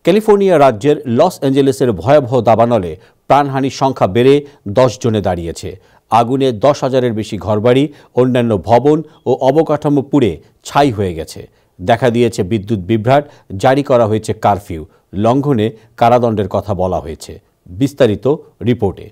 California রাজ্যের loss অ্যাঞ্জেলেসের ভয়াবহ দাবানলে প্রাণহানির সংখ্যা বেড়ে 10 জনে দাঁড়িয়েছে। আগুনে 10,000-এর বেশি ঘরবাড়ি, অন্যান্য ভবন ও অবকাঠামো পুড়ে ছাই হয়ে গেছে। দেখা দিয়েছে বিদ্যুৎ বিভ্রাট, জারি করা হয়েছে কারফিউ, লঙ্ঘনে কারাদণ্ডের কথা বলা হয়েছে। বিস্তারিত রিপোর্টে।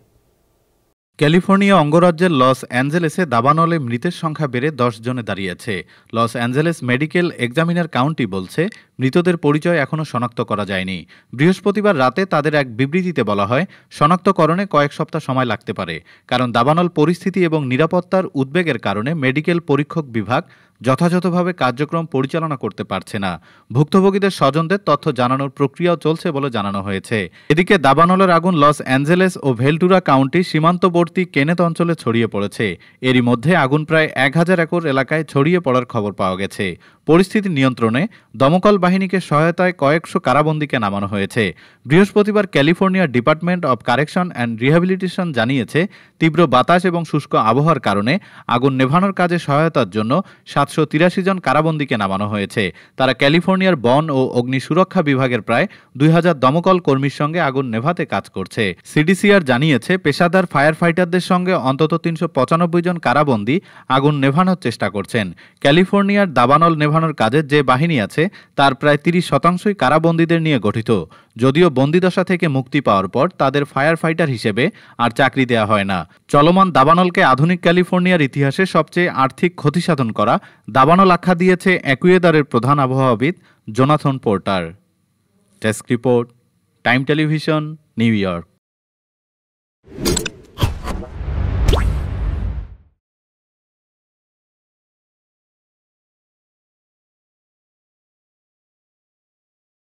ক্যালিফোর্নিয়া অঙ্গরাজ্যের লস অ্যাঞ্জেলেসে দাবানলে মৃতের সংখ্যা বেড়ে 10 জনে দাঁড়িয়েছে। Los Angeles medical examiner county বলছে, মৃতদের পরিচয় এখনও শনাক্ত করা যায়নি। বৃহস্পতিবার রাতে তাদের এক বিবৃতিতে বলা হয়, শনাক্তকরণে কয়েক সপ্তাহ সময় লাগতে পারে, কারণ দাবানল পরিস্থিতি এবং নিরাপত্তার উদ্বেগের কারণে মেডিকেল পরীক্ষক বিভাগ যথাযথভাবে কার্যক্রম পরিচালনা করতে পারছে না। ভুক্তভোগীদের স্বজনদের তথ্য জানানোর প্রক্রিয়াও চলছে বলে জানানো হয়েছে। এদিকে দাবানলের আগুন লস অ্যাঞ্জেলেস ও ভেলটুরা কাউন্টি সীমান্তবর্তী কেনেথ অঞ্চলে ছড়িয়ে পড়েছে। এরই মধ্যে আগুন প্রায় 1000 একর এলাকায় ছড়িয়ে পড়ার খবর পাওয়া গেছে। পরিস্থিতি নিয়ন্ত্রণে দমকল বাহিনীকে সহায়তায় কয়েকশো কারাবন্দীকে নামানো হয়েছে। বৃহস্পতিবার ক্যালিফোর্নিয়ার department of correction and rehabilitation জানিয়েছে, তীব্র বাতাস এবং শুষ্ক আবহাওয়ার কারণে আগুন নেভানোর কাজে সহায়তার জন্য 783 জন কারাবন্দীকে নামানো হয়েছে। তারা ক্যালিফোর্নিয়ার বন ও অগ্নি সুরক্ষা বিভাগের প্রায় 2000 দমকল কর্মীর সঙ্গে আগুন নেভাতে কাজ করছে। সিডিসিআর জানিয়েছে, পেশাদার ফায়ার ফাইটারদের সঙ্গে অন্তত 395 জন কারাবন্দী আগুন নেভানোর চেষ্টা করছেন। ক্যালিফোর্নিয়ার দাবানল নেভানোর কাজে যে বাহিনী আছে তার প্রায় 30% কারাবন্দীদের নিয়ে গঠিত। যদিও বন্দিদশা থেকে মুক্তি পাওয়ার পর তাদের ফায়ার ফাইটার হিসেবে আর চাকরি দেওয়া হয় না। চলমান দাবানলকে আধুনিক ক্যালিফোর্নিয়ার ইতিহাসে সবচেয়ে আর্থিক ক্ষতিসাধন করা দাবানল আখ্যা দিয়েছে একুয়েদারের প্রধান আবহাওয়াবিদ Jonathan Porter. Desk report, time television, New York.